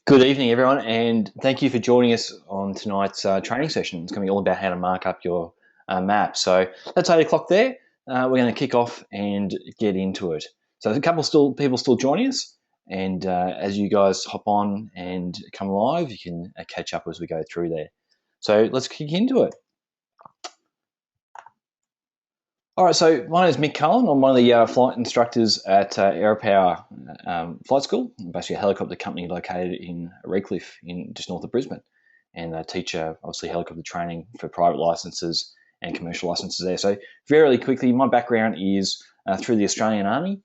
Good evening, everyone, and thank you for joining us on tonight's training session. It's going to be all about how to mark up your map. So that's 8 o'clock there. We're going to kick off and get into it. So there's a couple people still joining us, and as you guys hop on and come live, you can catch up as we go through there. So let's kick into it. All right, so my name is Mick Cullen. I'm one of the flight instructors at Aeropower Flight School, basically a helicopter company located in Redcliffe, just north of Brisbane. And I teach, obviously, helicopter training for private licenses and commercial licenses there. So very quickly, my background is through the Australian Army,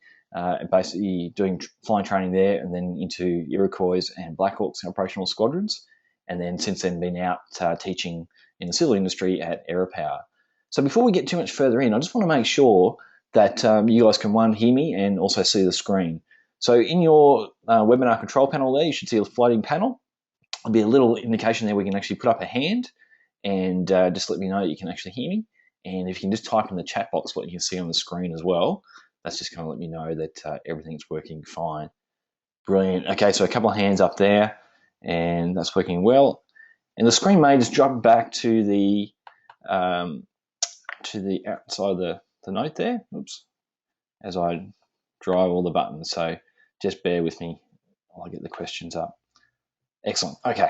basically doing flying training there, and then into Iroquois and Blackhawks and operational squadrons. And then since then, been out teaching in the civil industry at Aeropower. So before we get too much further in, I just want to make sure that you guys can, one, hear me and also see the screen. So in your webinar control panel there, you should see a floating panel. There'll be a little indication there we can actually put up a hand and just let me know that you can actually hear me. And if you can just type in the chat box what you can see on the screen as well, that's just going to let me know that everything's working fine. Brilliant. Okay, so a couple of hands up there, and that's working well. And the screen may just jump back to the outside of the note there. Oops. As I drive all the buttons. So just bear with me while I get the questions up. Excellent. Okay.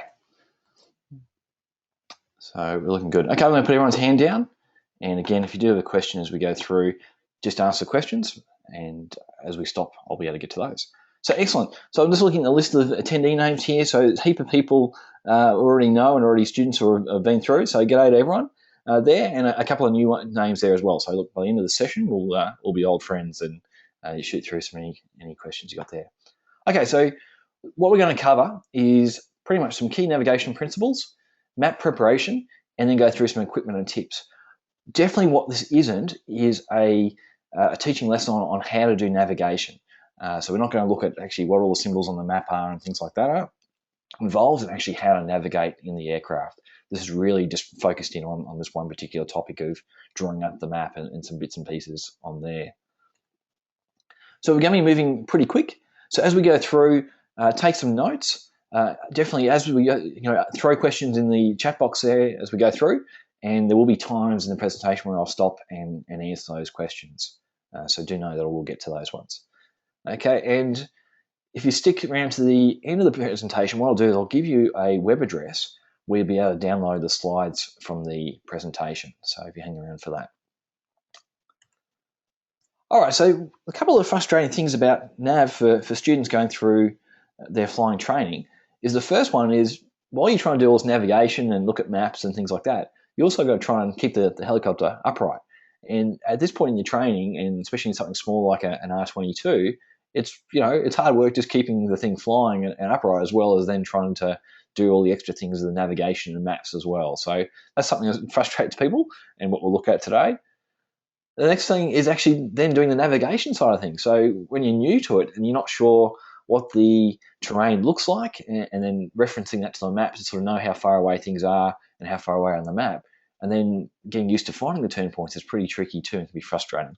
So we're looking good. Okay, I'm going to put everyone's hand down. And again, if you do have a question as we go through, just ask the questions. And as we stop, I'll be able to get to those. So excellent. So I'm just looking at the list of attendee names here. So a heap of people already know and already students who have been through. So g'day to everyone. There, and a couple of new names there as well. So look, by the end of the session, we'll be old friends, and you shoot through any questions you got there. Okay, so what we're going to cover is pretty much some key navigation principles, map preparation, and then go through some equipment and tips. Definitely what this isn't is a teaching lesson on how to do navigation. So we're not going to look at actually what all the symbols on the map are and things like that are involved, and actually how to navigate in the aircraft. This is really just focused in on this one particular topic of drawing up the map and some bits and pieces on there. So we're going to be moving pretty quick. So as we go through, take some notes. Definitely, as we go, throw questions in the chat box there as we go through, and there will be times in the presentation where I'll stop and answer those questions. So do know that I will get to those ones. Okay, and if you stick around to the end of the presentation, what I'll do is I'll give you a web address where you'll be able to download the slides from the presentation. So if you hang around for that. All right, so a couple of frustrating things about nav for students going through their flying training is the first one is while you're trying to do all this navigation and look at maps and things like that, you also got to try and keep the helicopter upright. And at this point in your training, and especially in something small like an R22, it's hard work just keeping the thing flying and upright, as well as then trying to do all the extra things of the navigation and maps as well. So that's something that frustrates people and what we'll look at today. The next thing is actually then doing the navigation side of things. So when you're new to it and you're not sure what the terrain looks like, and then referencing that to the map to sort of know how far away things are and how far away on the map, and then getting used to finding the turn points is pretty tricky too and can be frustrating.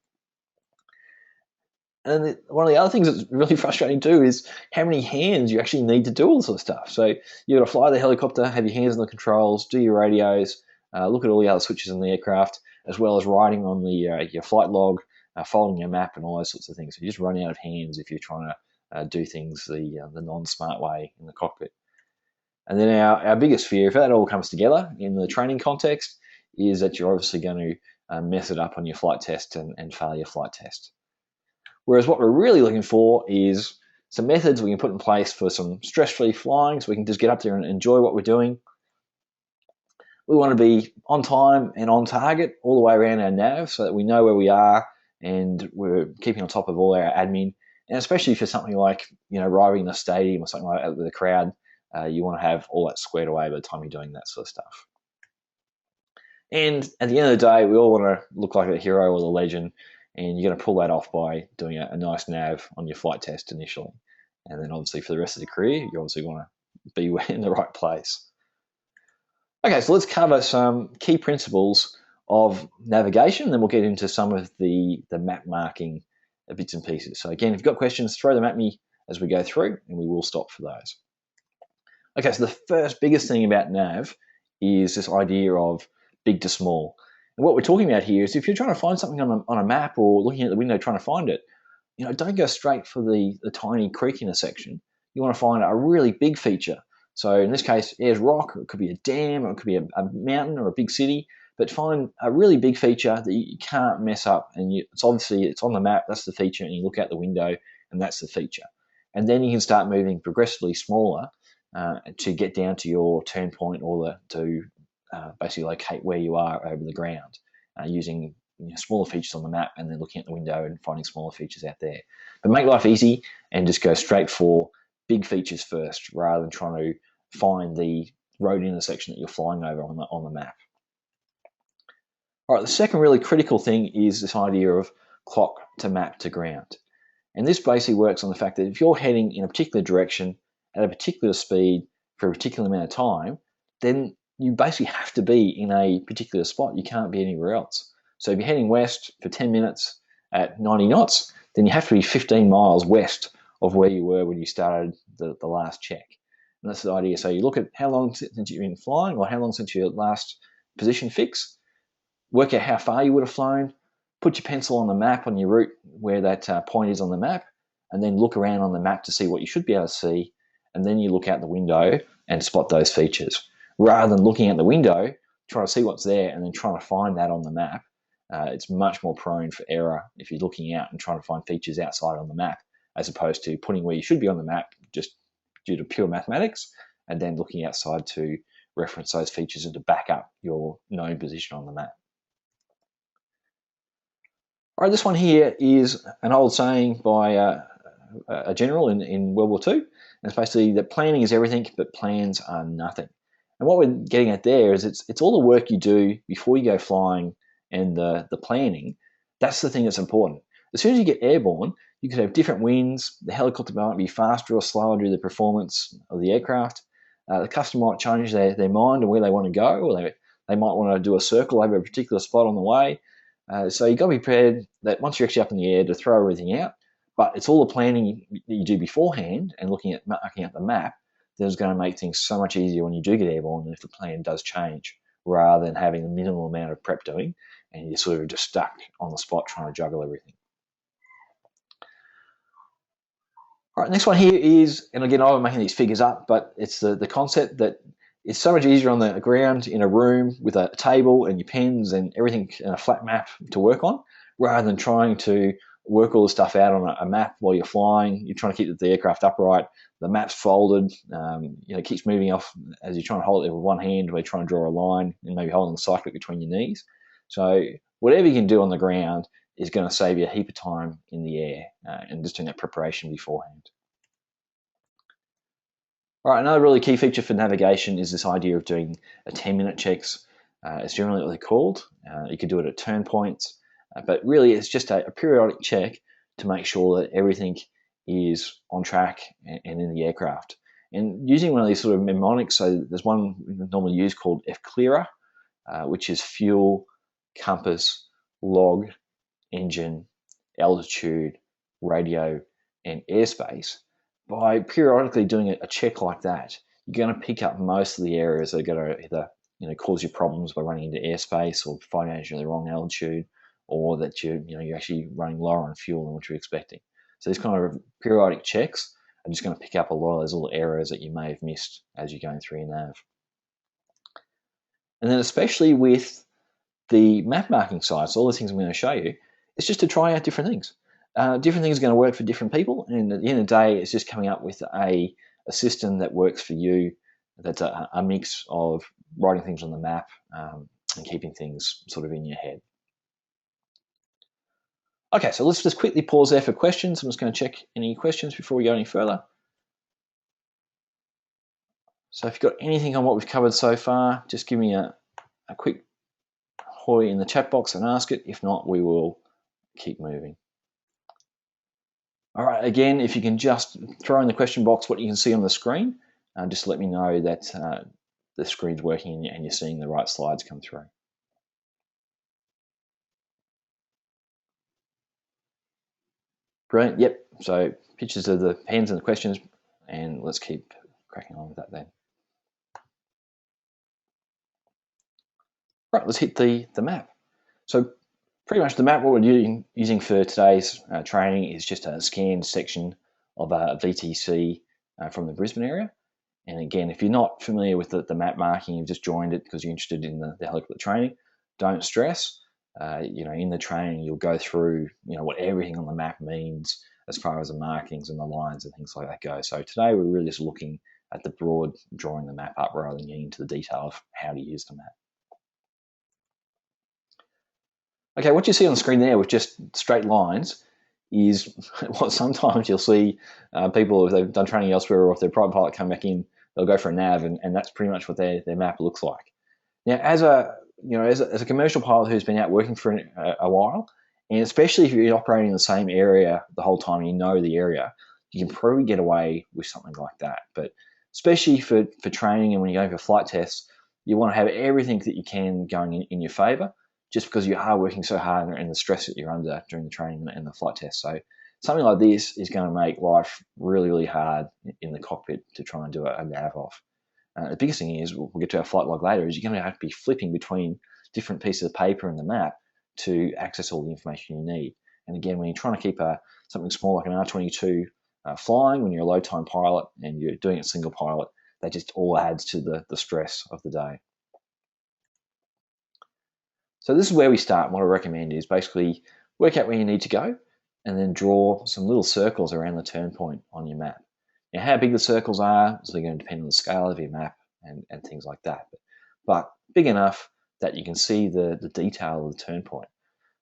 And one of the other things that's really frustrating too is how many hands you actually need to do all this sort of stuff. So you've got to fly the helicopter, have your hands on the controls, do your radios, look at all the other switches in the aircraft, as well as writing on the your flight log, folding your map, and all those sorts of things. So you just run out of hands if you're trying to do things the non-smart way in the cockpit. And then our biggest fear, if that all comes together in the training context, is that you're obviously going to mess it up on your flight test and fail your flight test. Whereas what we're really looking for is some methods we can put in place for some stress-free flying so we can just get up there and enjoy what we're doing. We want to be on time and on target all the way around our nav so that we know where we are and we're keeping on top of all our admin. And especially for something like, arriving in a stadium or something like that with a crowd, you want to have all that squared away by the time you're doing that sort of stuff. And at the end of the day, we all want to look like a hero or the legend, and you're going to pull that off by doing a nice nav on your flight test initially. And then obviously for the rest of the career, you obviously want to be in the right place. Okay, so let's cover some key principles of navigation, and then we'll get into some of the map marking bits and pieces. So again, if you've got questions, throw them at me as we go through, and we will stop for those. Okay, so the first biggest thing about nav is this idea of big to small. And what we're talking about here is if you're trying to find something on a map or looking at the window trying to find it, don't go straight for the tiny creek intersection. You want to find a really big feature. So in this case, Ayers Rock, it could be a dam, or it could be a mountain or a big city, but find a really big feature that you can't mess up. And it's obviously, it's on the map, that's the feature, and you look out the window, and that's the feature. And then you can start moving progressively smaller to get down to your turn point or to basically locate where you are over the ground using smaller features on the map and then looking at the window and finding smaller features out there. But make life easy and just go straight for big features first rather than trying to find the road intersection that you're flying over on the map. All right, the second really critical thing is this idea of clock to map to ground. And this basically works on the fact that if you're heading in a particular direction at a particular speed for a particular amount of time, then you basically have to be in a particular spot. You can't be anywhere else. So if you're heading west for 10 minutes at 90 knots, then you have to be 15 miles west of where you were when you started the last check. And that's the idea. So you look at how long since you've been flying or how long since your last position fix, work out how far you would have flown, put your pencil on the map on your route where that point is on the map, and then look around on the map to see what you should be able to see, and then you look out the window and spot those features. Rather than looking out the window, trying to see what's there and then trying to find that on the map, it's much more prone for error if you're looking out and trying to find features outside on the map, as opposed to putting where you should be on the map just due to pure mathematics, and then looking outside to reference those features and to back up your known position on the map. All right, this one here is an old saying by a general in World War II. And it's basically that planning is everything, but plans are nothing. And what we're getting at there is it's all the work you do before you go flying and the planning. That's the thing that's important. As soon as you get airborne, you could have different winds. The helicopter might be faster or slower due to the performance of the aircraft. The customer might change their mind and where they want to go, or they might want to do a circle over a particular spot on the way. So you've got to be prepared that once you're actually up in the air to throw everything out, but it's all the planning that you do beforehand and looking at the map that's going to make things so much easier when you do get airborne and if the plan does change, rather than having the minimal amount of prep doing and you're sort of just stuck on the spot trying to juggle everything. All right, next one here is, and again, I'm making these figures up, but it's the concept that it's so much easier on the ground in a room with a table and your pens and everything and a flat map to work on, rather than trying to work all the stuff out on a map while you're flying. You're trying to keep the aircraft upright. The map's folded. It keeps moving off as you're trying to hold it with one hand, where you're trying to draw a line and maybe holding the cyclic between your knees. So whatever you can do on the ground is going to save you a heap of time in the air and just doing that preparation beforehand. All right, another really key feature for navigation is this idea of doing a 10-minute checks. It's generally what they're called. You could do it at turn points, but really it's just a periodic check to make sure that everything is on track and in the aircraft. And using one of these sort of mnemonics, so there's one we normally use called FClearer, which is fuel, compass, log, engine, altitude, radio, and airspace. By periodically doing a check like that, you're going to pick up most of the areas that are going to either cause you problems by running into airspace or finding out you're in the wrong altitude, or that you're actually running lower on fuel than what you're expecting. So these kind of periodic checks are just going to pick up a lot of those little errors that you may have missed as you're going through your nav. And then especially with the map marking side, so all the things I'm going to show you, it's just to try out different things. Different things are going to work for different people, and at the end of the day, it's just coming up with a system that works for you, that's a mix of writing things on the map and keeping things sort of in your head. Okay, so let's just quickly pause there for questions. I'm just going to check any questions before we go any further. So if you've got anything on what we've covered so far, just give me a quick hoy in the chat box and ask it. If not, we will keep moving. All right, again, if you can just throw in the question box what you can see on the screen, just let me know that the screen's working and you're seeing the right slides come through. Brilliant, yep. So pictures of the pens and the questions, and let's keep cracking on with that then. Right, let's hit the map. So pretty much the map what we're using for today's training is just a scanned section of a VTC from the Brisbane area. And again, if you're not familiar with the map marking, you've just joined it because you're interested in the helicopter training, don't stress. In the training, you'll go through, what everything on the map means as far as the markings and the lines and things like that go. So today we're really just looking at the broad, drawing the map up rather than getting into the detail of how to use the map. Okay, what you see on the screen there with just straight lines is what sometimes you'll see people, if they've done training elsewhere or if they're a private pilot come back in, they'll go for a nav, and that's pretty much what their map looks like. Now, as a commercial pilot who's been out working for a while, and especially if you're operating in the same area the whole time, you know the area, you can probably get away with something like that. But especially for training and when you're going for flight tests, you want to have everything that you can going in your favour, just because you are working so hard and the stress that you're under during the training and the flight test. So something like this is going to make life really, really hard in the cockpit to try and do a nav off. The biggest thing is, we'll get to our flight log later, is you're going to have to be flipping between different pieces of paper and the map to access all the information you need. And again, when you're trying to keep something small like an R-22 flying, when you're a low-time pilot and you're doing it single pilot, that just all adds to the stress of the day. So this is where we start. What I recommend is basically work out where you need to go and then draw some little circles around the turn point on your map. Now, how big the circles are is going to depend on the scale of your map and things like that. But big enough that you can see the detail of the turn point.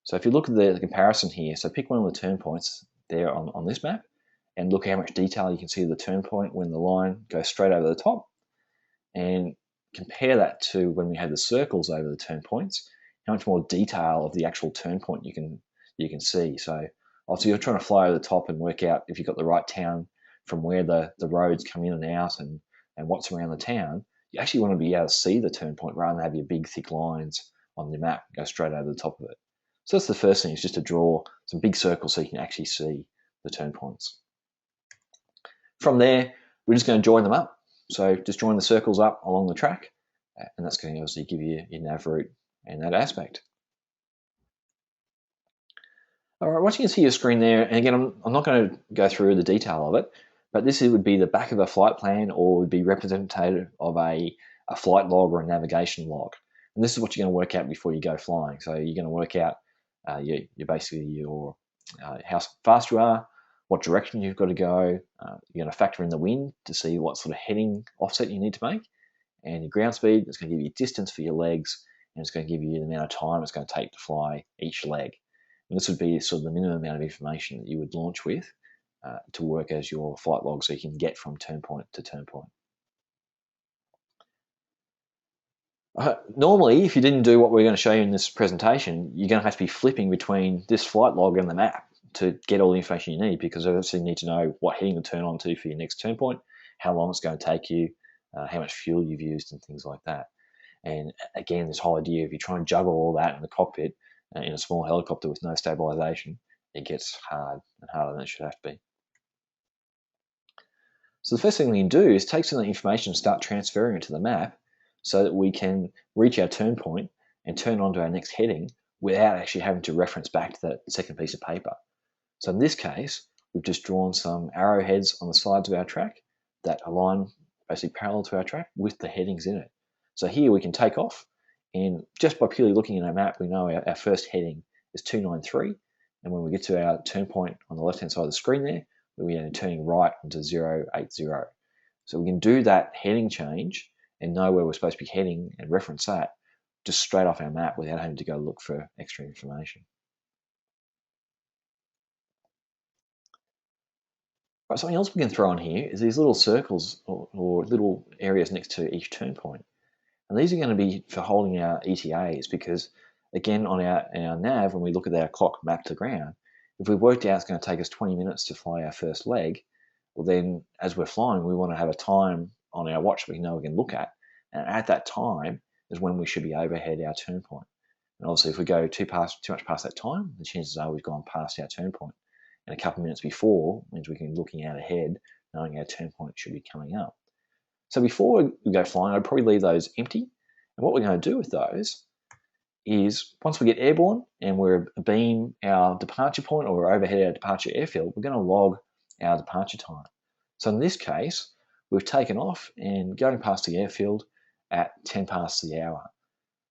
So if you look at the comparison here, so pick one of the turn points there on this map and look how much detail you can see of the turn point when the line goes straight over the top, and compare that to when we had the circles over the turn points, how much more detail of the actual turn point you can see. So obviously you're trying to fly over the top and work out if you've got the right town from where the roads come in and out and what's around the town. You actually want to be able to see the turn point rather than have your big thick lines on your map go straight over the top of it. So that's the first thing, is just to draw some big circles so you can actually see the turn points. From there, we're just going to join them up. So just join the circles up along the track, and that's going to obviously give you your nav route in that aspect. All right, what you can see your screen there, and again, I'm not going to go through the detail of it, but this would be the back of a flight plan, or would be representative of a flight log or a navigation log. And this is what you're going to work out before you go flying. So you're going to work out how fast you are, what direction you've got to go. You're going to factor in the wind to see what sort of heading offset you need to make, and your ground speed. It's going to give you distance for your legs, and it's going to give you the amount of time it's going to take to fly each leg. And this would be sort of the minimum amount of information that you would launch with to work as your flight log, so you can get from turn point to turn point. Normally, if you didn't do what we're going to show you in this presentation, you're going to have to be flipping between this flight log and the map to get all the information you need, because obviously you need to know what heading to turn on to for your next turn point, how long it's going to take you, how much fuel you've used, and things like that. And again, this whole idea, if you try and juggle all that in the cockpit in a small helicopter with no stabilization, it gets hard and harder than it should have to be. So the first thing we can do is take some of the information and start transferring it to the map so that we can reach our turn point and turn on to our next heading without actually having to reference back to that second piece of paper. So in this case, we've just drawn some arrowheads on the sides of our track that align basically parallel to our track with the headings in it. So here we can take off, and just by purely looking at our map, we know our first heading is 293, and when we get to our turn point on the left-hand side of the screen there, we are turning right into 080. So we can do that heading change and know where we're supposed to be heading and reference that just straight off our map without having to go look for extra information. Right, something else we can throw in here is these little circles or little areas next to each turn point. And these are going to be for holding our ETAs, because again, on our nav, when we look at our clock mapped to ground, if we've worked out it's going to take us 20 minutes to fly our first leg, well then as we're flying, we want to have a time on our watch we know we can look at. And at that time is when we should be overhead our turn point. And obviously if we go too much past that time, the chances are we've gone past our turn point. And a couple of minutes before means we can be looking out ahead, knowing our turn point should be coming up. So before we go flying, I'd probably leave those empty. And what we're going to do with those is once we get airborne and we're abeam our departure point or we're overhead our departure airfield, we're going to log our departure time. So in this case, we've taken off and going past the airfield at 10 past the hour.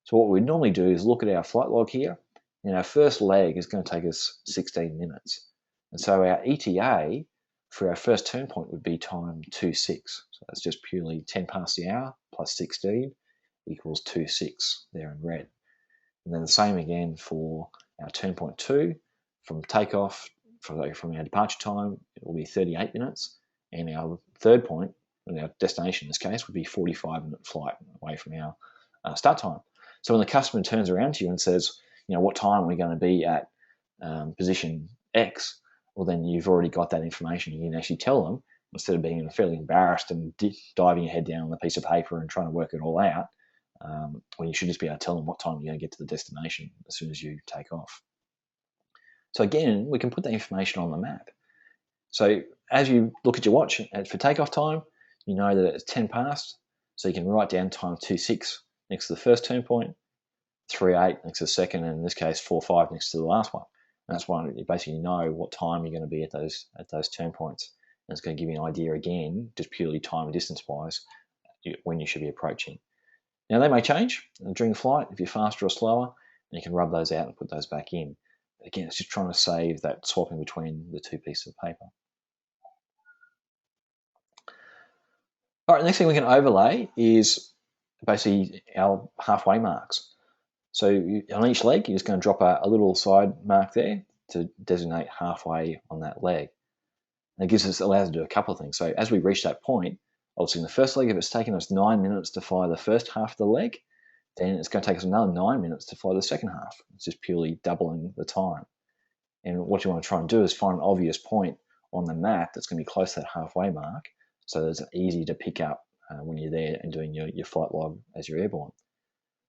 So what we normally do is look at our flight log here, and our first leg is going to take us 16 minutes. And so our ETA for our first turn point would be time 26. So that's just purely 10 past the hour plus 16 equals 26 there in red. And then the same again for our turn point 2. From takeoff, from our departure time, it will be 38 minutes. And our third point, and our destination in this case, would be 45-minute flight away from our start time. So when the customer turns around to you and says, what time are we going to be at position X, well, then you've already got that information. You can actually tell them, instead of being fairly embarrassed and diving your head down on a piece of paper and trying to work it all out, when you should just be able to tell them what time you're going to get to the destination as soon as you take off. So again, we can put that information on the map. So as you look at your watch for takeoff time, you know that it's 10 past, so you can write down time 26 next to the first turn point, 38 next to the second, and in this case 45 next to the last one. And that's why you basically know what time you're going to be at those turn points. And it's going to give you an idea again, just purely time and distance wise, when you should be approaching. Now they may change during the flight if you're faster or slower, and you can rub those out and put those back in. But again, it's just trying to save that swapping between the two pieces of paper. All right, the next thing we can overlay is basically our halfway marks. So on each leg, you're just going to drop a little side mark there to designate halfway on that leg. And it allows us to do a couple of things. So as we reach that point, obviously in the first leg, if it's taken us 9 minutes to fly the first half of the leg, then it's going to take us another 9 minutes to fly the second half. It's just purely doubling the time. And what you want to try and do is find an obvious point on the map that's going to be close to that halfway mark, so that it's easy to pick up when you're there and doing your flight log as you're airborne.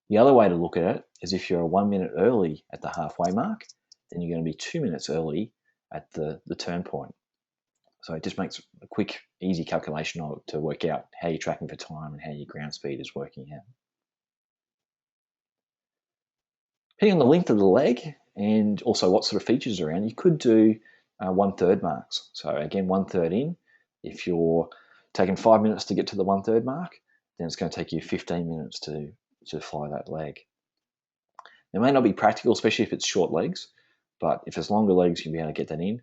The other way to look at it is if you're 1 minute early at the halfway mark, then you're going to be 2 minutes early at the turn point. So it just makes a quick, easy calculation to work out how you're tracking for time and how your ground speed is working out. Depending on the length of the leg and also what sort of features are around, you could do 1/3 marks. So again, 1/3 in. If you're taking 5 minutes to get to the 1/3 mark, then it's going to take you 15 minutes to fly that leg. It may not be practical, especially if it's short legs, but if it's longer legs, you'll be able to get that in.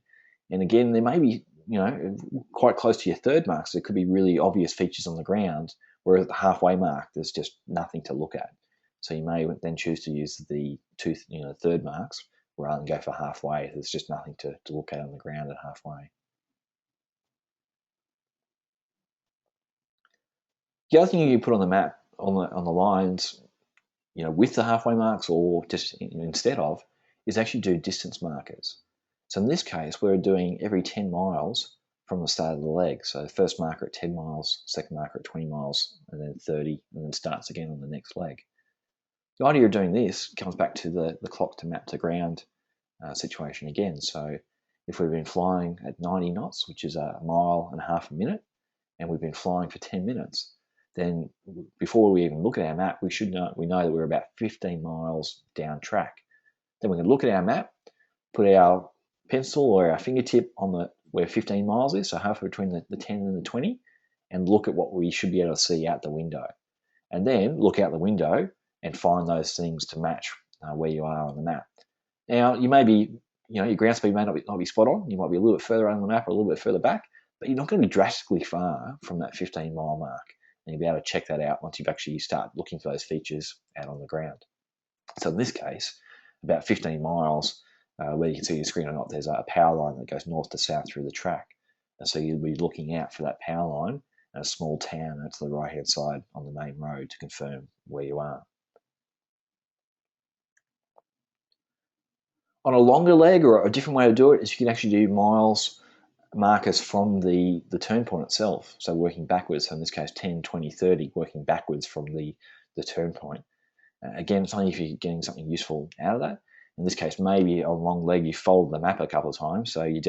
And again, there may be, quite close to your third marks, there could be really obvious features on the ground, whereas at the halfway mark, there's just nothing to look at. So you may then choose to use the third marks rather than go for halfway. There's just nothing to look at on the ground at halfway. The other thing you can put on the map, on the lines, with the halfway marks or just instead of, is actually do distance markers. So in this case, we're doing every 10 miles from the start of the leg. So the first marker at 10 miles, second marker at 20 miles, and then 30, and then starts again on the next leg. The idea of doing this comes back to the clock to map to ground situation again. So if we've been flying at 90 knots, which is 1.5 miles a minute, and we've been flying for 10 minutes, then before we even look at our map, we know that we're about 15 miles down track. Then we can look at our map, put our pencil or our fingertip on where 15 miles is, so halfway between the 10 and the 20, and look at what we should be able to see out the window. And then look out the window and find those things to match where you are on the map. Now, you may be, your ground speed may not be spot on. You might be a little bit further on the map or a little bit further back, but you're not going to be drastically far from that 15-mile mark. And you'll be able to check that out once you've actually start looking for those features out on the ground. So in this case, about 15 miles, whether you can see your screen or not, there's a power line that goes north to south through the track. And so you'll be looking out for that power line and a small town to the right-hand side on the main road to confirm where you are. On a longer leg, or a different way to do it, is you can actually do miles markers from the turn point itself. So working backwards, so in this case 10, 20, 30, working backwards from the turn point. Again, it's only if you're getting something useful out of that. In this case, maybe on a long leg, you fold the map a couple of times, so your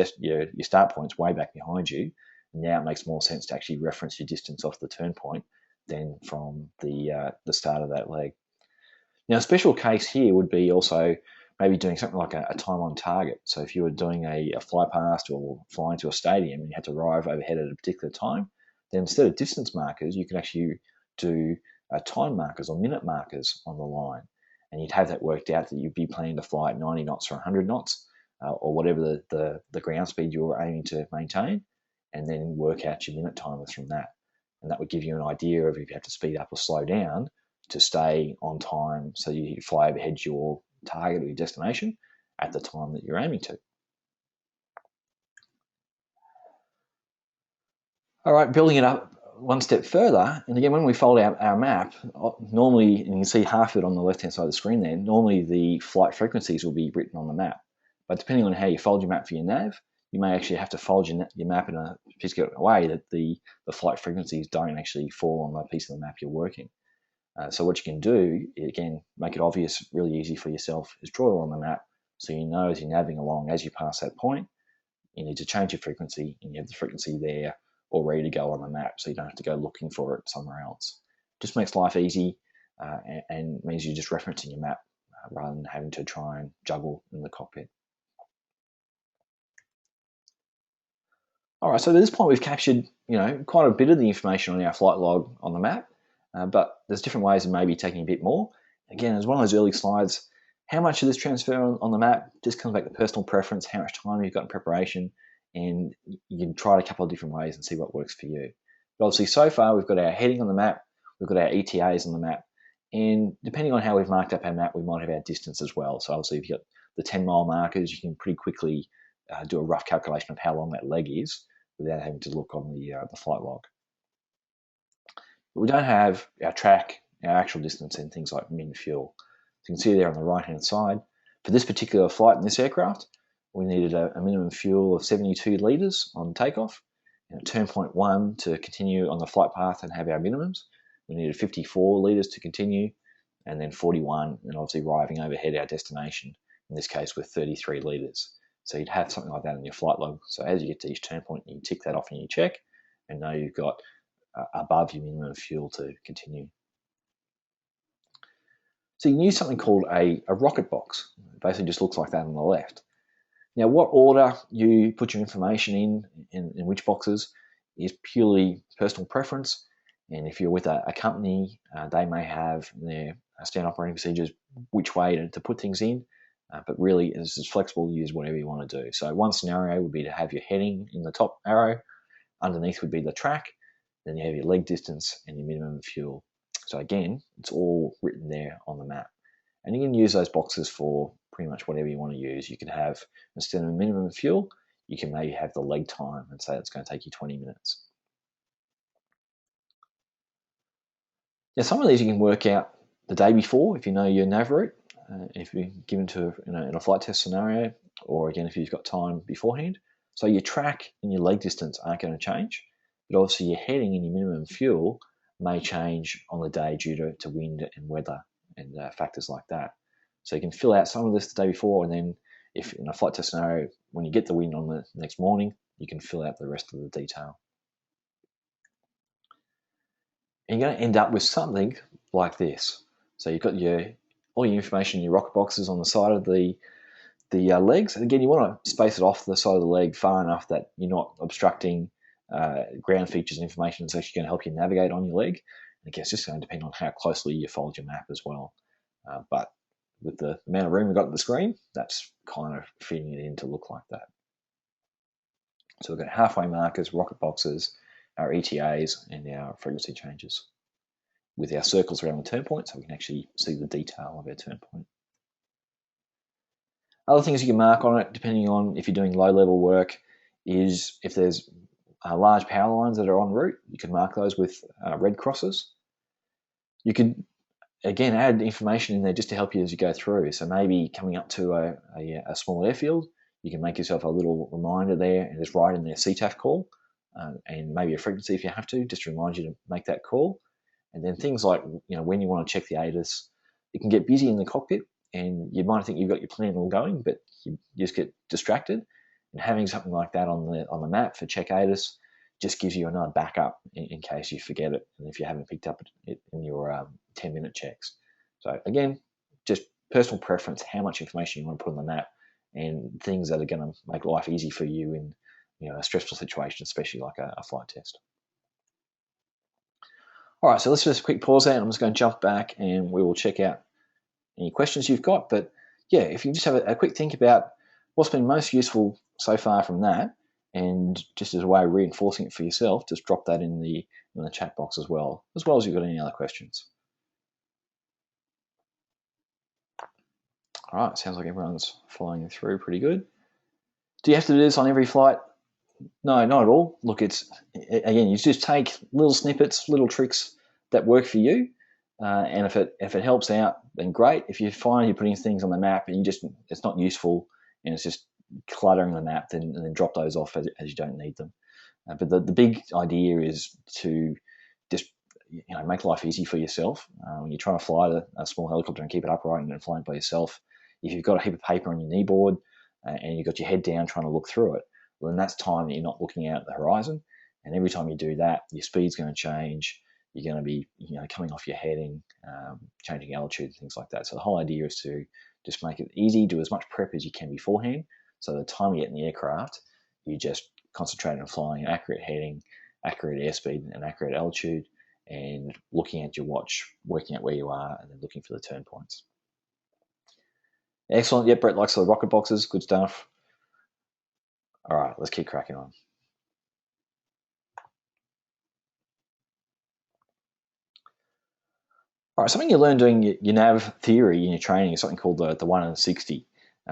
start point's way back behind you. And now it makes more sense to actually reference your distance off the turn point than from the start of that leg. Now, a special case here would be also maybe doing something like a time on target. So if you were doing a fly past or flying to a stadium and you had to arrive overhead at a particular time, then instead of distance markers, you could actually do time markers or minute markers on the line. And you'd have that worked out that you'd be planning to fly at 90 knots or 100 knots or whatever the ground speed you were aiming to maintain, and then work out your minute timers from that. And that would give you an idea of if you have to speed up or slow down to stay on time so you fly overhead your target or your destination at the time that you're aiming to. All right, building it up one step further, and again, when we fold out our map, normally, and you can see half of it on the left-hand side of the screen there, normally the flight frequencies will be written on the map. But depending on how you fold your map for your nav, you may actually have to fold your map in a particular way that the flight frequencies don't actually fall on the piece of the map you're working. So what you can do, again, make it obvious, really easy for yourself, is draw it on the map so you know as you're navigating along, as you pass that point, you need to change your frequency and you have the frequency there all ready to go on the map so you don't have to go looking for it somewhere else. Just makes life easy and means you're just referencing your map rather than having to try and juggle in the cockpit. All right, so at this point we've captured, quite a bit of the information on our flight log on the map, but there's different ways of maybe taking a bit more. Again, as one of those early slides, how much of this transfer on the map just comes back to personal preference, how much time you've got in preparation, and you can try it a couple of different ways and see what works for you. But obviously, so far we've got our heading on the map, we've got our ETAs on the map, and depending on how we've marked up our map, we might have our distance as well. So obviously, if you've got the 10-mile markers, you can pretty quickly do a rough calculation of how long that leg is without having to look on the flight log. But we don't have our track, our actual distance, and things like min fuel. So you can see there on the right-hand side, for this particular flight in this aircraft, we needed a minimum fuel of 72 litres on takeoff, and at turn point 1 to continue on the flight path and have our minimums, we needed 54 litres to continue, and then 41, and obviously arriving overhead our destination, in this case with 33 litres. So you'd have something like that in your flight log. So as you get to each turn point, you tick that off in your check and know you've got above your minimum fuel to continue. So you can use something called a rocket box. It basically just looks like that on the left. Now, what order you put your information in which boxes is purely personal preference. And if you're with a company, they may have their standard operating procedures which way to put things in. But really, it's as flexible to use whatever you want to do. So one scenario would be to have your heading in the top arrow. Underneath would be the track. Then you have your leg distance and your minimum fuel. So again, it's all written there on the map. And you can use those boxes for pretty much whatever you want to use. You can have, instead of a minimum fuel, you can maybe have the leg time and say it's going to take you 20 minutes. Now, some of these you can work out the day before if you know your nav route. If you're given to in a flight test scenario, or again if you've got time beforehand. So your track and your leg distance aren't going to change, but obviously your heading and your minimum fuel may change on the day due to wind and weather and factors like that. So you can fill out some of this the day before, and then if in a flight test scenario, when you get the wind on the next morning, you can fill out the rest of the detail. And you're going to end up with something like this. So you've got all your information in your rocket boxes on the side of the legs. And again, you want to space it off the side of the leg far enough that you're not obstructing ground features and information that's actually going to help you navigate on your leg. And again, it's just going to depend on how closely you fold your map as well. But with the amount of room we've got at the screen, that's kind of fitting it in to look like that. So we've got halfway markers, rocket boxes, our ETAs, and our frequency changes, with our circles around the turn point, so we can actually see the detail of our turn point. Other things you can mark on it, depending on if you're doing low-level work, is if there's large power lines that are en route, you can mark those with red crosses. You could, again, add information in there just to help you as you go through. So maybe coming up to a small airfield, you can make yourself a little reminder there and just write in there CTAF call, and maybe a frequency if you have to, just to remind you to make that call. And then things like, when you want to check the ATAs, it can get busy in the cockpit and you might think you've got your plan all going, but you just get distracted. And having something like that on the map for check ATAs just gives you another backup in case you forget it and if you haven't picked up it in your 10-minute checks. So again, just personal preference, how much information you want to put on the map, and things that are going to make life easy for you in a stressful situation, especially like a flight test. All right, so let's just a quick pause there, and I'm just going to jump back and we will check out any questions you've got. But yeah, if you just have a quick think about what's been most useful so far from that, and just as a way of reinforcing it for yourself, just drop that in the chat box as well as you've got any other questions. All right, sounds like everyone's following through pretty good. Do you have to do this on every flight? No, not at all. Look, it's again, you just take little snippets, little tricks that work for you, and if it helps out, then great. If you find you're putting things on the map and it's not useful and it's just cluttering the map, then drop those off as you don't need them. But the big idea is to just make life easy for yourself. When you're trying to fly a small helicopter and keep it upright and flying by yourself, if you've got a heap of paper on your kneeboard and you've got your head down trying to look through it, well, then that's time that you're not looking out at the horizon. And every time you do that, your speed's going to change. You're going to be coming off your heading, changing altitude, things like that. So the whole idea is to just make it easy, do as much prep as you can beforehand. So the time you get in the aircraft, you just concentrate on flying accurate heading, accurate airspeed, and accurate altitude, and looking at your watch, working out where you are, and then looking for the turn points. Excellent. Yep, Brett likes the rocket boxes. Good stuff. All right, let's keep cracking on. All right, something you learn doing your nav theory in your training is something called the 1 in 60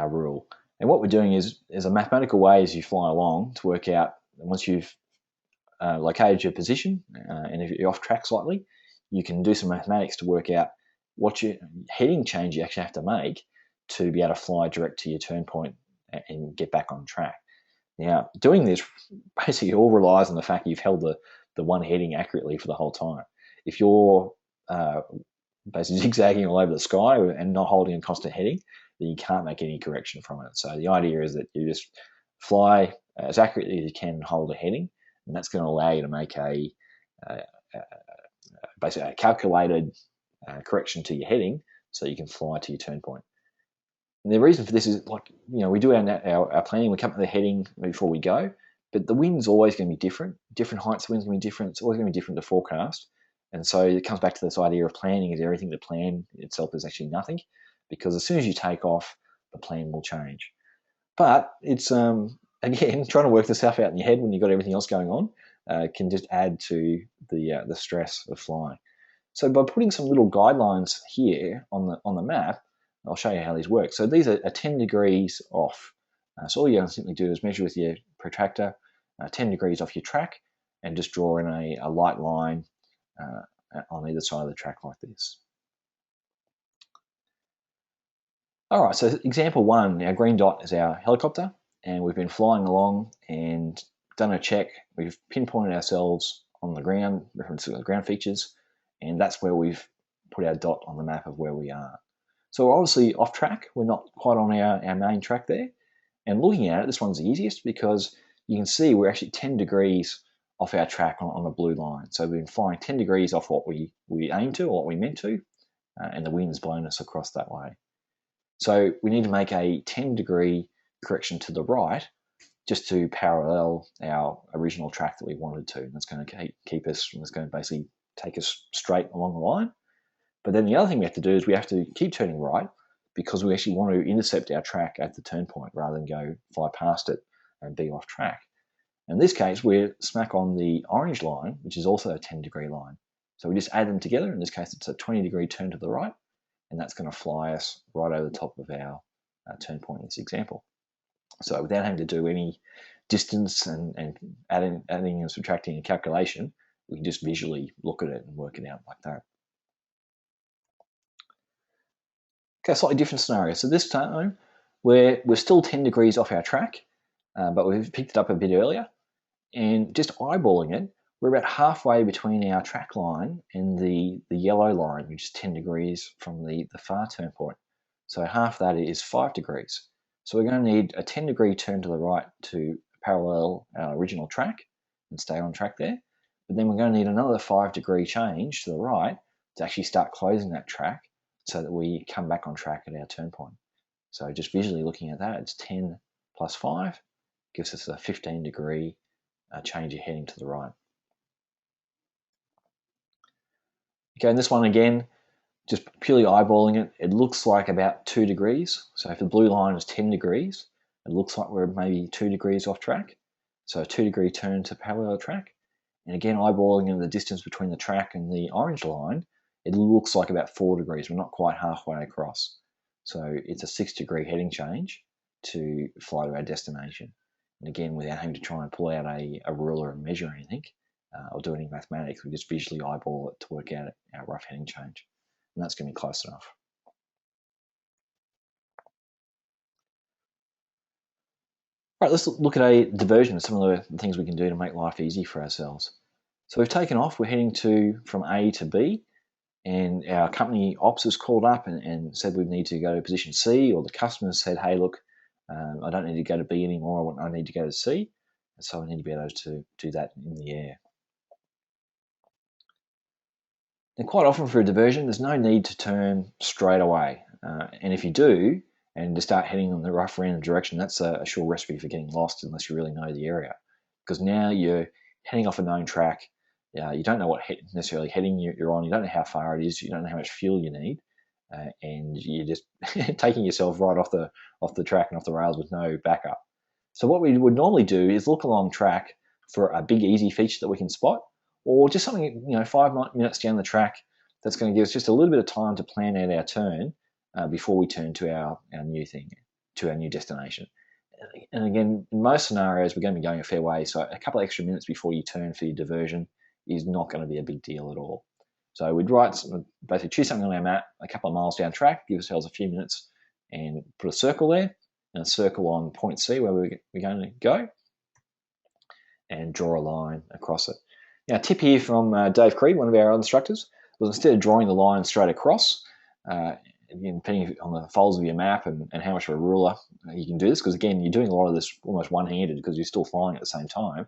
rule. And what we're doing is a mathematical way as you fly along to work out, once you've located your position, and if you're off track slightly, you can do some mathematics to work out what your heading change you actually have to make to be able to fly direct to your turn point and get back on track. Now, doing this basically all relies on the fact you've held the one heading accurately for the whole time. If you're basically zigzagging all over the sky and not holding a constant heading, then you can't make any correction from it. So the idea is that you just fly as accurately as you can and hold a heading, and that's going to allow you to make basically a calculated correction to your heading so you can fly to your turn point. And the reason for this is, we do our planning, we come up with the heading before we go, but the wind's always going to be different. Different heights of wind's going to be different. It's always going to be different to forecast. And so it comes back to this idea of planning is everything. The plan itself is actually nothing, because as soon as you take off, the plan will change. But it's, again, trying to work this stuff out in your head when you've got everything else going on can just add to the stress of flying. So by putting some little guidelines here on the map, I'll show you how these work. So these are 10 degrees off. So all you simply do is measure with your protractor 10 degrees off your track and just draw in a light line on either side of the track like this. All right, so example one, our green dot is our helicopter, and we've been flying along and done a check. We've pinpointed ourselves on the ground, reference to the ground features, and that's where we've put our dot on the map of where we are. So we're obviously off track. We're not quite on our main track there. And looking at it, this one's the easiest because you can see we're actually 10 degrees off our track on the blue line. So we've been flying 10 degrees off what we aimed to or what we meant to, and the wind's blown us across that way. So we need to make a 10-degree correction to the right just to parallel our original track that we wanted to. And that's going to keep us, it's going to basically take us straight along the line. But then the other thing we have to do is we have to keep turning right because we actually want to intercept our track at the turn point rather than go fly past it and be off track. In this case, we're smack on the orange line, which is also a 10-degree line. So we just add them together. In this case, it's a 20-degree turn to the right, and that's going to fly us right over the top of our turn point in this example. So without having to do any distance and adding and subtracting a calculation, we can just visually look at it and work it out like that. Okay, slightly different scenario. So this time we're still 10 degrees off our track, but we've picked it up a bit earlier. And just eyeballing it, we're about halfway between our track line and the yellow line, which is 10 degrees from the far turn point. So half that is 5 degrees. So we're going to need a 10-degree turn to the right to parallel our original track and stay on track there. But then we're going to need another 5-degree change to the right to actually start closing that track so that we come back on track at our turn point. So just visually looking at that, it's 10 plus 5, gives us a 15-degree change of heading to the right. Okay, and this one again, just purely eyeballing it, it looks like about 2 degrees. So if the blue line is 10 degrees, it looks like we're maybe 2 degrees off track. So a 2-degree turn to parallel track. And again, eyeballing the distance between the track and the orange line, it looks like about 4 degrees. We're not quite halfway across. So it's a 6-degree heading change to fly to our destination. And again, without having to try and pull out a ruler and measure anything or do any mathematics, we just visually eyeball it to work out our rough heading change. And that's going to be close enough. All right, let's look at a diversion, some of the things we can do to make life easy for ourselves. So we've taken off, we're heading from A to B, and our company ops has called up and said we need to go to position C, or the customer said, hey, look, I don't need to go to B anymore, I need to go to C. And so I need to be able to do that in the air. And quite often for a diversion, there's no need to turn straight away. And if you do, and to start heading in the rough random direction, that's a sure recipe for getting lost unless you really know the area. Because now you're heading off a known track, you don't know what necessarily heading you're on, you don't know how far it is, you don't know how much fuel you need, and you're just taking yourself right off the track and off the rails with no backup. So what we would normally do is look along track for a big easy feature that we can spot, or just something 5 minutes down the track that's going to give us just a little bit of time to plan out our turn before we turn to our new thing, to our new destination. And again, in most scenarios, we're going to be going a fair way, so a couple of extra minutes before you turn for your diversion is not going to be a big deal at all. So we'd basically choose something on our map a couple of miles down track, give ourselves a few minutes, and put a circle there, and a circle on point C where we're going to go, and draw a line across it. Now, a tip here from Dave Creed, one of our instructors, was instead of drawing the line straight across, again, depending on the folds of your map and how much of a ruler you can do this, because again, you're doing a lot of this almost one-handed because you're still flying at the same time,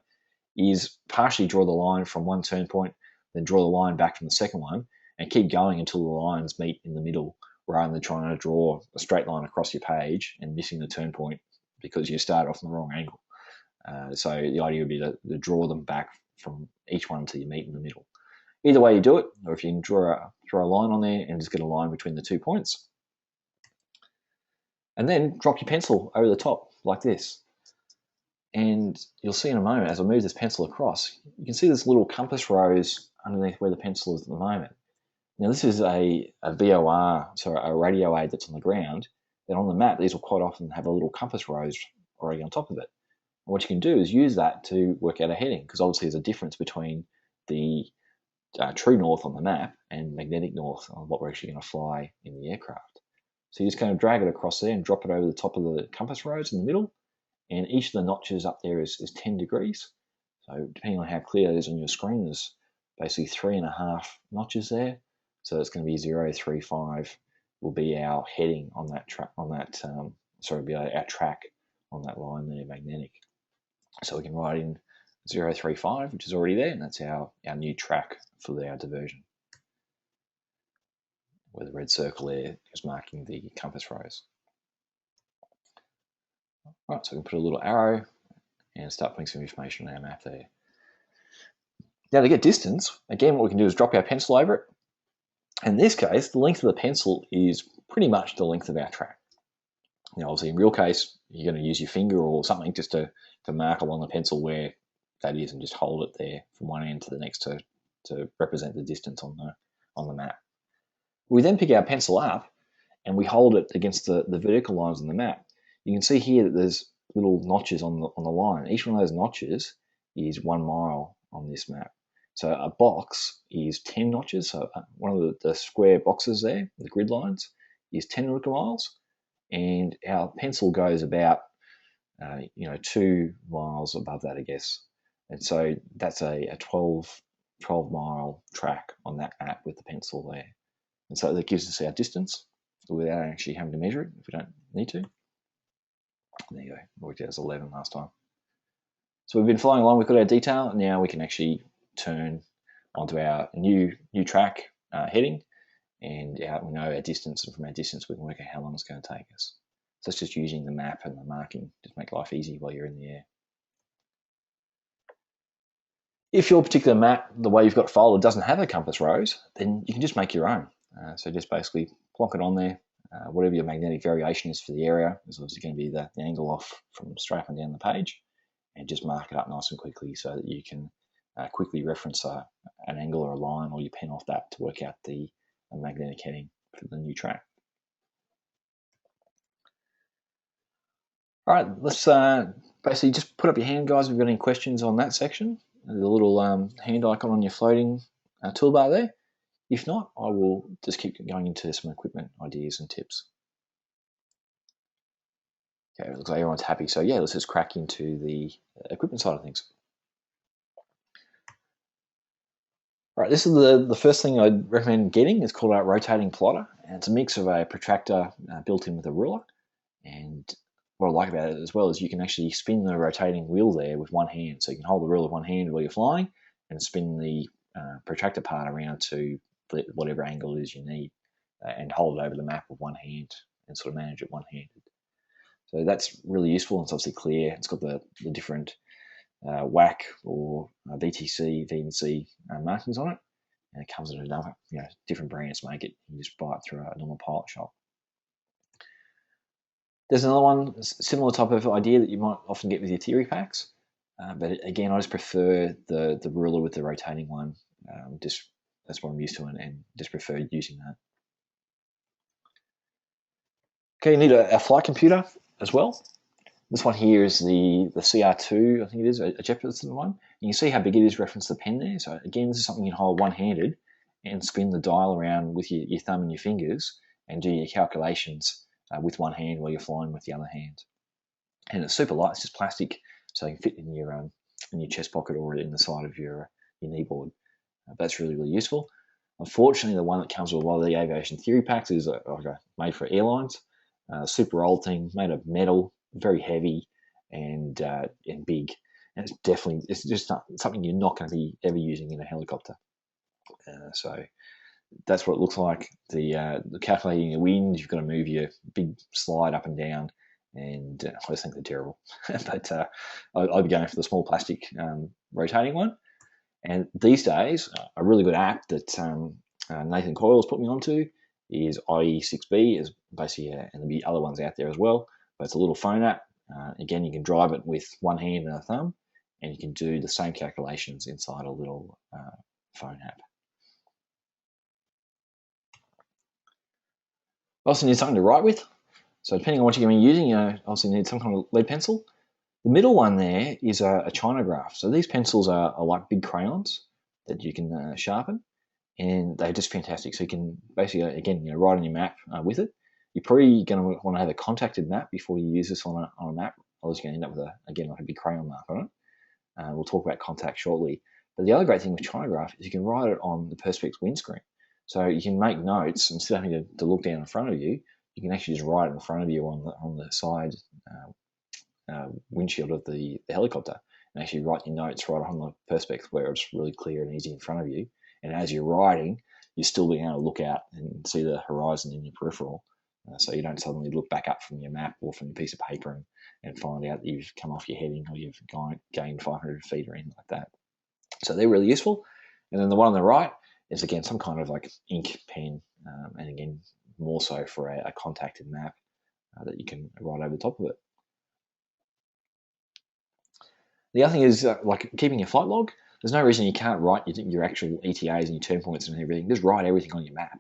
is partially draw the line from one turn point, then draw the line back from the second one, and keep going until the lines meet in the middle, rather than trying to draw a straight line across your page and missing the turn point because you started off in the wrong angle. So the idea would be to draw them back from each one until you meet in the middle. Either way you do it, or if you can draw a line on there and just get a line between the 2 points. And then drop your pencil over the top like this. And you'll see in a moment, as I move this pencil across, you can see this little compass rose underneath where the pencil is at the moment. Now this is a VOR, so a radio aid that's on the ground. And on the map, these will quite often have a little compass rose already on top of it. And what you can do is use that to work out a heading, because obviously there's a difference between the true north on the map and magnetic north on what we're actually going to fly in the aircraft. So you just kind of drag it across there and drop it over the top of the compass rose in the middle, and each of the notches up there is 10 degrees. So depending on how clear it is on your screen, there's basically 3.5 notches there. So it's going to be 0, 3, 5 will be our heading on that track, be our track on that line there, magnetic. So we can write in 035, which is already there, and that's our new track for our diversion, where the red circle there is marking the compass rose. All right, so we can put a little arrow and start putting some information on our map there. Now to get distance, again, what we can do is drop our pencil over it. In this case, the length of the pencil is pretty much the length of our track. Now, obviously, in real case, you're going to use your finger or something just to mark along the pencil where that is, and just hold it there from one end to the next to represent the distance on the map. We then pick our pencil up and we hold it against the vertical lines on the map. You can see here that there's little notches on the line. Each one of those notches is 1 mile on this map. So a box is 10 notches. So one of the square boxes there, the grid lines, is 10 nautical miles, and our pencil goes about 2 miles above that, I guess. And so that's a 12 mile track on that map with the pencil there. And so that gives us our distance without actually having to measure it if we don't need to. There you go, worked out as 11 last time. So we've been flying along, we've got our detail, and now we can actually turn onto our new track heading, and we know our distance, and from our distance we can work out how long it's going to take us. So it's just using the map and the marking to make life easy while you're in the air. If your particular map, the way you've got it folded, doesn't have a compass rose, then you can just make your own. So just basically plonk it on there, whatever your magnetic variation is for the area is obviously going to be the angle off from straight up and down the page, and just mark it up nice and quickly so that you can quickly reference an angle or a line, or your pen off that to work out the magnetic heading for the new track. All right, let's basically just put up your hand, guys, if you've got any questions on that section. There's a little hand icon on your floating toolbar there. If not, I will just keep going into some equipment ideas and tips. Okay, it looks like everyone's happy. So yeah, let's just crack into the equipment side of things. All right, this is the first thing I'd recommend getting. It's called a rotating plotter, and it's a mix of a protractor built in with a ruler. And what I like about it as well is you can actually spin the rotating wheel there with one hand. So you can hold the ruler with one hand while you're flying and spin the protractor part around to whatever angle it is you need, and hold it over the map with one hand and sort of manage it one-handed. So that's really useful. It's obviously clear. It's got the different WAC or VTC, VNC markings on it, and it comes in another, different brands make it. You just buy it through a normal pilot shop. There's another one, similar type of idea that you might often get with your theory packs, but again, I just prefer the ruler with the rotating one. That's what I'm used to, and just prefer using that. Okay, you need a flight computer as well. This one here is the CR2, I think it is, a Jeppesen one. You can see how big it is reference the pen there. So again, this is something you can hold one-handed and spin the dial around with your thumb and your fingers and do your calculations with one hand while you're flying with the other hand. And it's super light. It's just plastic, so you can fit in your chest pocket or in the side of your kneeboard. That's really, really useful. Unfortunately, the one that comes with a lot of the aviation theory packs is made for airlines. Super old thing, made of metal, very heavy and big. And it's just not something you're not going to be ever using in a helicopter. So that's what it looks like. The calculating your wind, you've got to move your big slide up and down, and I just think they're terrible. But I'd be going for the small plastic rotating one. And these days, a really good app that Nathan Coyle's put me onto is IE6B, is basically, and there'll be other ones out there as well, but it's a little phone app. Again, you can drive it with one hand and a thumb, and you can do the same calculations inside a little phone app. Also need something to write with. So depending on what you're going to be using, you also need some kind of lead pencil. The middle one there is a Chinograph. So these pencils are like big crayons that you can sharpen, and they're just fantastic. So you can basically, again, write on your map with it. You're probably going to want to have a contacted map before you use this on a map. Otherwise, you're going to end up with, like a big crayon mark on it. We'll talk about contact shortly. But the other great thing with Chinograph is you can write it on the Perspex windscreen. So you can make notes instead of having to look down in front of you. You can actually just write it in front of you on the side windshield of the helicopter, and actually write your notes right on the Perspex where it's really clear and easy in front of you. And as you're riding, you're still being able to look out and see the horizon in your peripheral, so you don't suddenly look back up from your map or from your piece of paper and find out that you've come off your heading or you've gained 500 feet or anything like that. So they're really useful. And then the one on the right is, again, some kind of like ink pen, and again, more so for a contacted map that you can write over the top of it. The other thing is like keeping your flight log. There's no reason you can't write your actual ETAs and your turn points and everything. Just write everything on your map,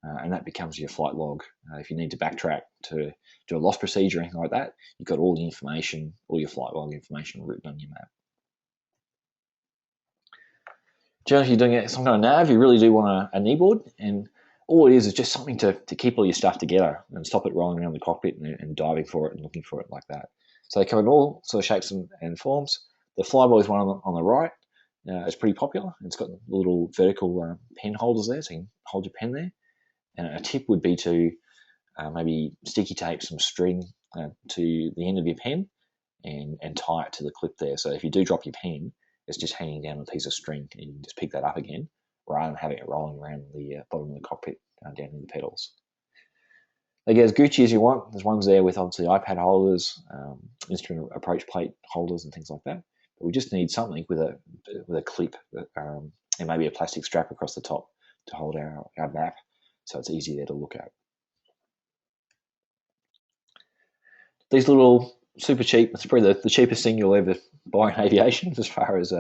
and that becomes your flight log. If you need to backtrack to do a loss procedure or anything like that, you've got all the information, all your flight log information written on your map. Generally, if you're doing some kind of nav, you really do want a kneeboard, and all it is just something to keep all your stuff together and stop it rolling around the cockpit and diving for it and looking for it like that. So they come in all sort of shapes and forms. The Flyboys one on the right is pretty popular. It's got little vertical pen holders there, so you can hold your pen there. And a tip would be to maybe sticky tape some string to the end of your pen and tie it to the clip there. So if you do drop your pen, it's just hanging down a piece of string, and you can just pick that up again rather than having it rolling around the bottom of the cockpit down in the pedals. They get as Gucci as you want. There's ones there with obviously iPad holders, instrument approach plate holders, and things like that. But we just need something with a clip and maybe a plastic strap across the top to hold our map, so it's easy there to look at. These little super cheap. It's probably the cheapest thing you'll ever buy in aviation as far as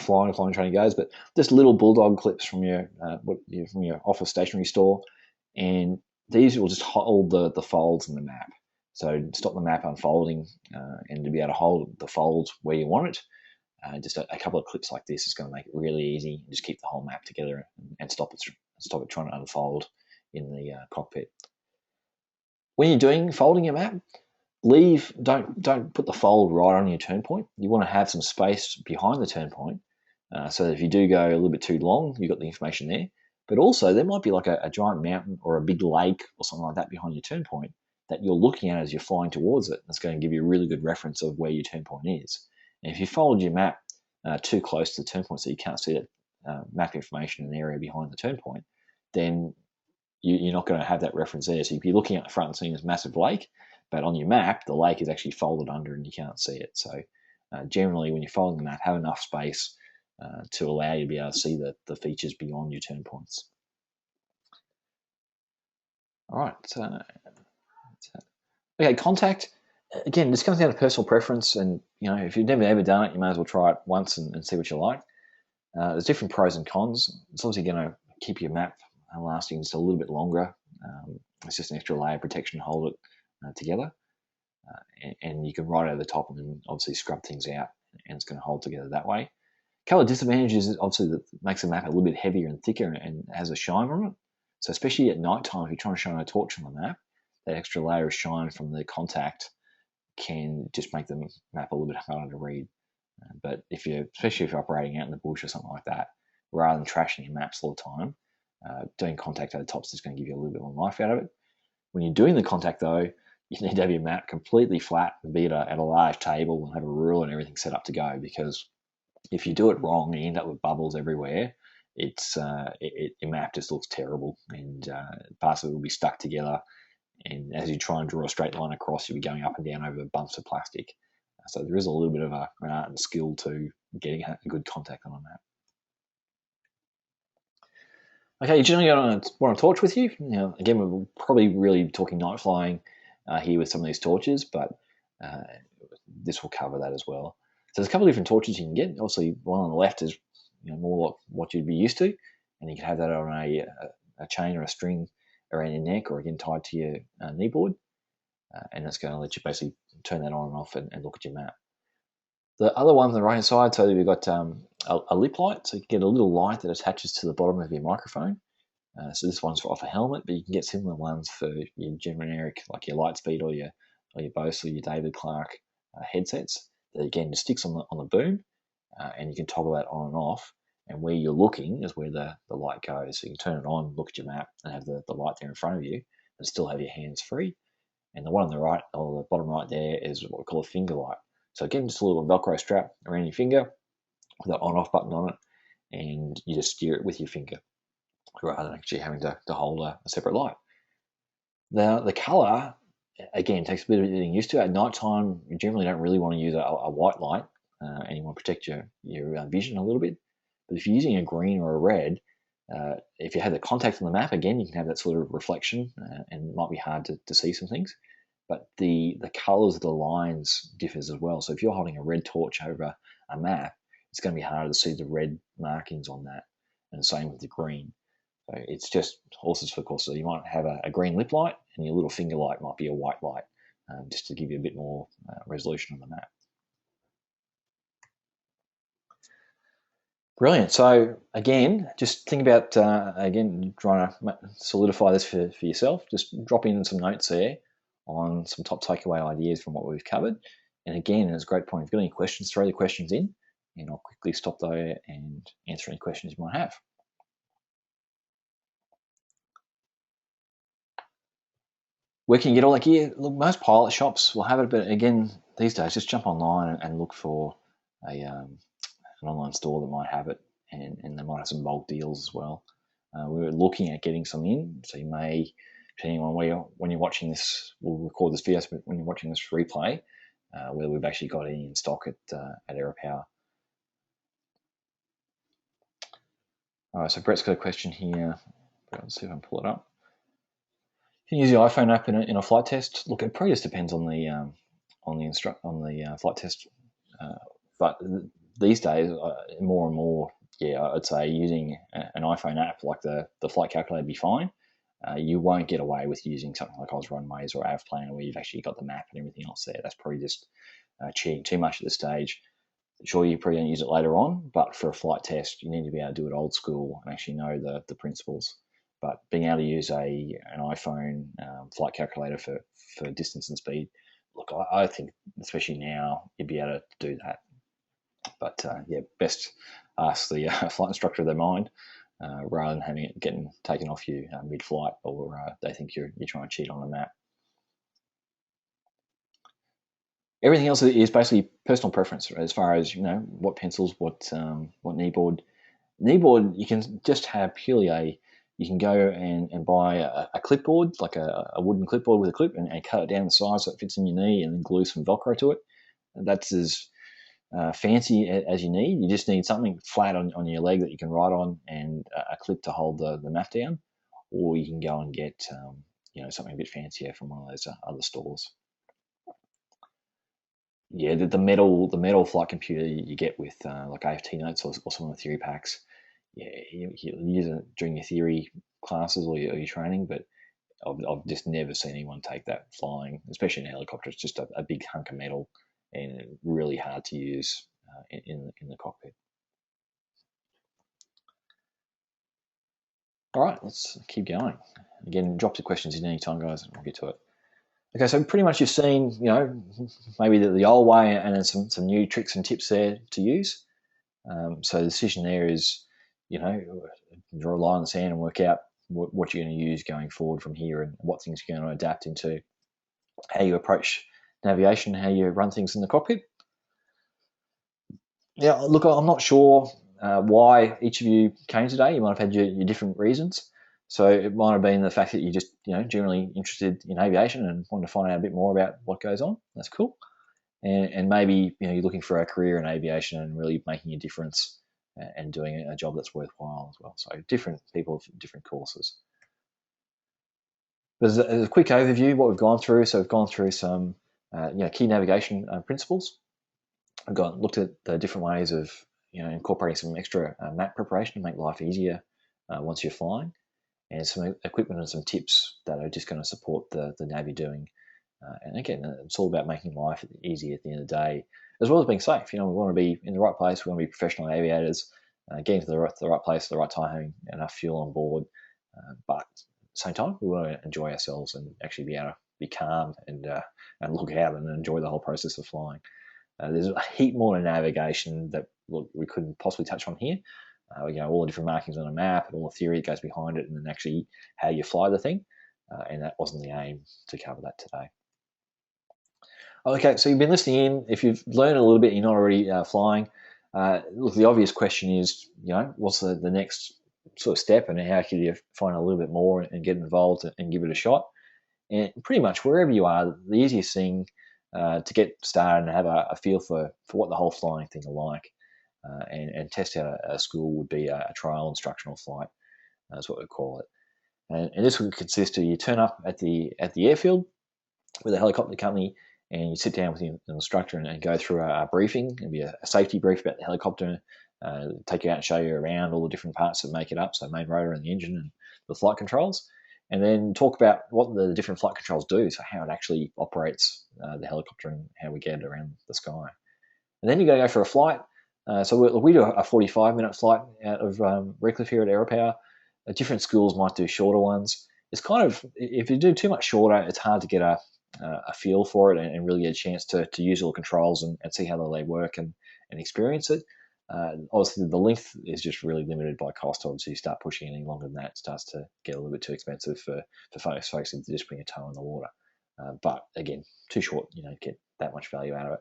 flying training goes. But just little bulldog clips from your office stationery store, and these will just hold the folds in the map. So stop the map unfolding, and to be able to hold the folds where you want it. Just a couple of clips like this is going to make it really easy. And just keep the whole map together and stop it trying to unfold in the cockpit. When you're folding your map, don't put the fold right on your turn point. You want to have some space behind the turn point, so that if you do go a little bit too long, you've got the information there. But also there might be like a giant mountain or a big lake or something like that behind your turn point that you're looking at as you're flying towards it. That's going to give you a really good reference of where your turn point is. And if you fold your map too close to the turn point so you can't see that map information in the area behind the turn point, then you're not going to have that reference there. So you'd be looking at the front and seeing this massive lake, but on your map, the lake is actually folded under and you can't see it. So generally, when you're folding the map, have enough space to allow you to be able to see the features beyond your turn points. All right. Okay, contact. Again, this comes down to personal preference, and if you've never ever done it, you may as well try it once and see what you like. There's different pros and cons. It's obviously going to keep your map lasting just a little bit longer. It's just an extra layer of protection to hold it together, and you can write over the top and then obviously scrub things out, and it's going to hold together that way. A couple of disadvantages is obviously that makes the map a little bit heavier and thicker and has a shine on it. So especially at night time, if you're trying to shine a torch on the map, that extra layer of shine from the can just make the map a little bit harder to read. But especially if you're operating out in the bush or something like that, rather than trashing your maps all the time, doing contact at the top is just going to give you a little bit more life out of it. When you're doing the contact, though, you need to have your map completely flat and be at a large table and have a ruler and everything set up to go, because if you do it wrong and you end up with bubbles everywhere, your map just looks terrible, and parts of it will be stuck together. And as you try and draw a straight line across, you'll be going up and down over bumps of plastic. So there is a little bit of an art and skill to getting a good contact on a map. Okay, you generally want a torch with you. Again, we're probably really talking night flying here with some of these torches, but this will cover that as well. So there's a couple of different torches you can get. Obviously, one on the left is more like what you'd be used to, and you can have that on a chain or a string around your neck, or again tied to your kneeboard, and that's going to let you basically turn that on and off and look at your map. The other one on the right hand side, so we've got a lip light, so you can get a little light that attaches to the bottom of your microphone. So this one's off a helmet, but you can get similar ones for your generic, like your Lightspeed or your Bose or your David Clark headsets. That again just sticks on the boom, and you can toggle that on and off. And where you're looking is where the light goes. So you can turn it on, look at your map, and have the light there in front of you, and still have your hands free. And the one on the right, or the bottom right there, is what we call a finger light. So again, just a little Velcro strap around your finger with that on-off button on it, and you just steer it with your finger rather than actually having to hold a separate light. The colour, again, takes a bit of getting used to. At night time, you generally don't really want to use a white light, and you want to protect your vision a little bit. But if you're using a green or a red, if you have the contact on the map, again, you can have that sort of reflection, and it might be hard to see some things. But the colours of the lines differs as well. So if you're holding a red torch over a map, it's going to be harder to see the red markings on that, and same with the green. So it's just horses for courses. So you might have a green lip light, and your little finger light might be a white light, just to give you a bit more resolution on the map. Brilliant. So again, just think about, again, trying to solidify this for yourself. Just drop in some notes there on some top takeaway ideas from what we've covered. And again, it's a great point. If you've got any questions, throw the questions in, and I'll quickly stop there and answer any questions you might have. Where can you get all that gear? Look, most pilot shops will have it, but again, these days, just jump online and look for an online store that might have it, and they might have some bulk deals as well. We were looking at getting some in, so you may, depending on when you're watching this, we'll record this video, but when you're watching this replay, whether we've actually got any in stock at Aeropower. All right, so Brett's got a question here. Let's see if I can pull it up. You can use the iPhone app in a flight test. Look, it probably just depends on the flight test, but these days, more and more, yeah, I'd say using an iPhone app like the flight calculator would be fine. You won't get away with using something like Oz Runways or Avplanner where you've actually got the map and everything else there. That's probably just cheating too much at this stage. Sure, you're probably going to use it later on, but for a flight test, you need to be able to do it old school and actually know the principles. But being able to use an iPhone flight calculator for distance and speed, look, I think, especially now, you'd be able to do that. But yeah, best ask the flight instructor of their mind rather than having it getting taken off you mid-flight, or they think you're trying to cheat on the map. Everything else is basically personal preference, right? As far as what pencils, what kneeboard. Kneeboard, you can just have purely you can go and buy a clipboard, like a wooden clipboard with a clip, and cut it down the size so it fits in your knee, and then glue some Velcro to it. And that's as fancy as you need. You just need something flat on your leg that you can ride on, and a clip to hold the map down, or you can go and get something a bit fancier from one of those other stores. Yeah, the metal flight computer you get with like AFT notes or some of the theory packs. Yeah, you use it during your theory classes or your training, but I've just never seen anyone take that flying, especially in a helicopter. It's just a big hunk of metal and really hard to use in the cockpit. All right, let's keep going. Again, drop the questions in any time, guys, and we'll get to it. Okay, so pretty much you've seen, maybe the old way and then some new tricks and tips there to use. So the decision there is, draw a line in the sand and work out what you're going to use going forward from here and what things you're going to adapt into, how you approach navigation, how you run things in the cockpit. Yeah, look, I'm not sure why each of you came today. You might have had your different reasons. So it might have been the fact that you're just, generally interested in aviation and wanted to find out a bit more about what goes on. That's cool. And maybe, you're looking for a career in aviation and really making a difference and doing a job that's worthwhile as well. So different people have different courses. But as a quick overview, what we've gone through. So we've gone through some, key navigation principles. I've looked at the different ways of, incorporating some extra map preparation to make life easier once you're flying, and some equipment and some tips that are just going to support the nav you're doing. And again, it's all about making life easy at the end of the day, as well as being safe. We want to be in the right place. We want to be professional aviators, getting to the right place at the right time, having enough fuel on board. But at the same time, we want to enjoy ourselves and actually be able to be calm and look out and enjoy the whole process of flying. There's a heap more to navigation that we couldn't possibly touch on here. All the different markings on a map and all the theory that goes behind it, and then actually how you fly the thing. And that wasn't the aim to cover that today. Okay, so you've been listening in. If you've learned a little bit, you're not already flying. Look, the obvious question is, what's the next sort of step, and how can you find a little bit more and get involved and give it a shot? And pretty much wherever you are, the easiest thing to get started and have a feel for what the whole flying thing are like, and test out a school would be a trial instructional flight. That's what we call it. And this would consist of you turn up at the airfield with a helicopter company, and you sit down with the instructor and go through a briefing. It'll be a safety brief about the helicopter, take you out and show you around all the different parts that make it up, so main rotor and the engine and the flight controls, and then talk about what the different flight controls do, so how it actually operates the helicopter and how we get it around the sky. And then you're going to go for a flight. So we do a 45-minute flight out of Redcliffe here at Aeropower. Different schools might do shorter ones. It's kind of, if you do too much shorter, it's hard to get a feel for it and really get a chance to use all the controls and see how they work and experience it. Obviously, the length is just really limited by cost. Obviously, you start pushing any longer than that, it starts to get a little bit too expensive for folks who just putting a toe in the water. But again, too short, get that much value out of it.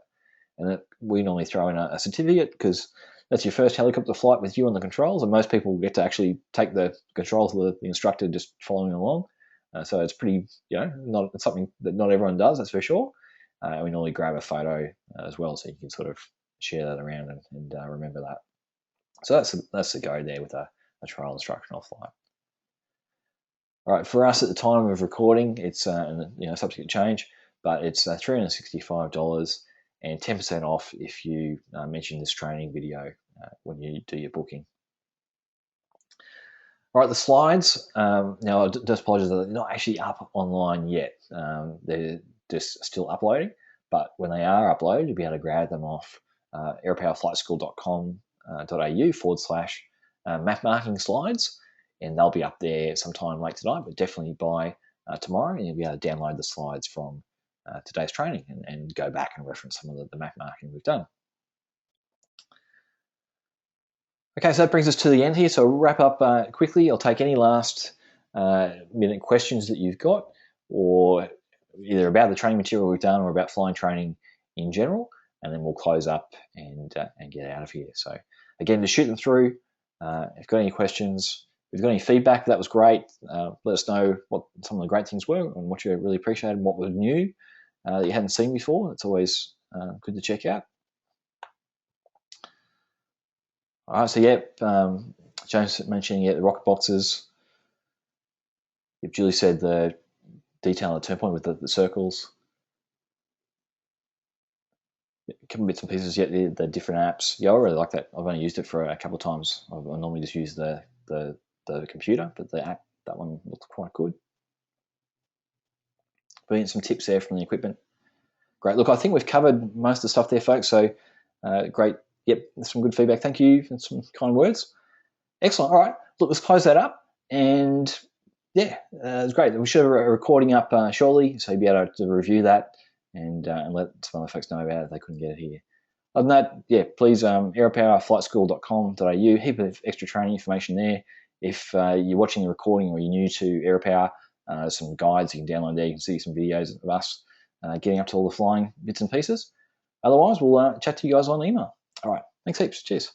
And we normally throw in a certificate because that's your first helicopter flight with you on the controls, and most people get to actually take the controls with the instructor just following along. So it's pretty, it's something that not everyone does, that's for sure. We normally grab a photo as well, so you can sort of share that around and remember that. So that's the go there with a trial instructional flight. All right, for us at the time of recording, it's subsequent change, but it's $365 and 10% off if you mention this training video when you do your booking. All right, the slides, now I just apologize that they're not actually up online yet. They're just still uploading, but when they are uploaded, you'll be able to grab them off aeropowerflightschool.com.au/map marking slides, and they'll be up there sometime late tonight, but definitely by tomorrow, and you'll be able to download the slides from today's training and go back and reference some of the map marking we've done. Okay, so that brings us to the end here. So we'll wrap up quickly. I'll take any last minute questions that you've got, or either about the training material we've done or about flying training in general, and then we'll close up and get out of here. So again, to shoot them through. If you've got any questions, if you've got any feedback, that was great. Let us know what some of the great things were and what you really appreciated and what was new that you hadn't seen before. It's always good to check out. All right, so James mentioning the rocket boxes. If Julie said the detail on the turn point with the circles. A couple bits and pieces yet, the different apps. Yeah, I really like that. I've only used it for a couple of times. I normally just use the computer, but the app, that one looks quite good. Brilliant, some tips there from the equipment. Great. Look, I think we've covered most of the stuff there, folks. So great. Yep, some good feedback. Thank you for some kind words. Excellent. All right. Look, let's close that up. And yeah, it's great. We should have a recording up shortly, so you'll be able to review that and let some other folks know about it if they couldn't get it here. Other than that, yeah, please, aeropowerflightschool.com.au, heap of extra training information there. If you're watching the recording or you're new to Aeropower, some guides you can download there. You can see some videos of us getting up to all the flying bits and pieces. Otherwise, we'll chat to you guys on email. All right. Thanks heaps. Cheers.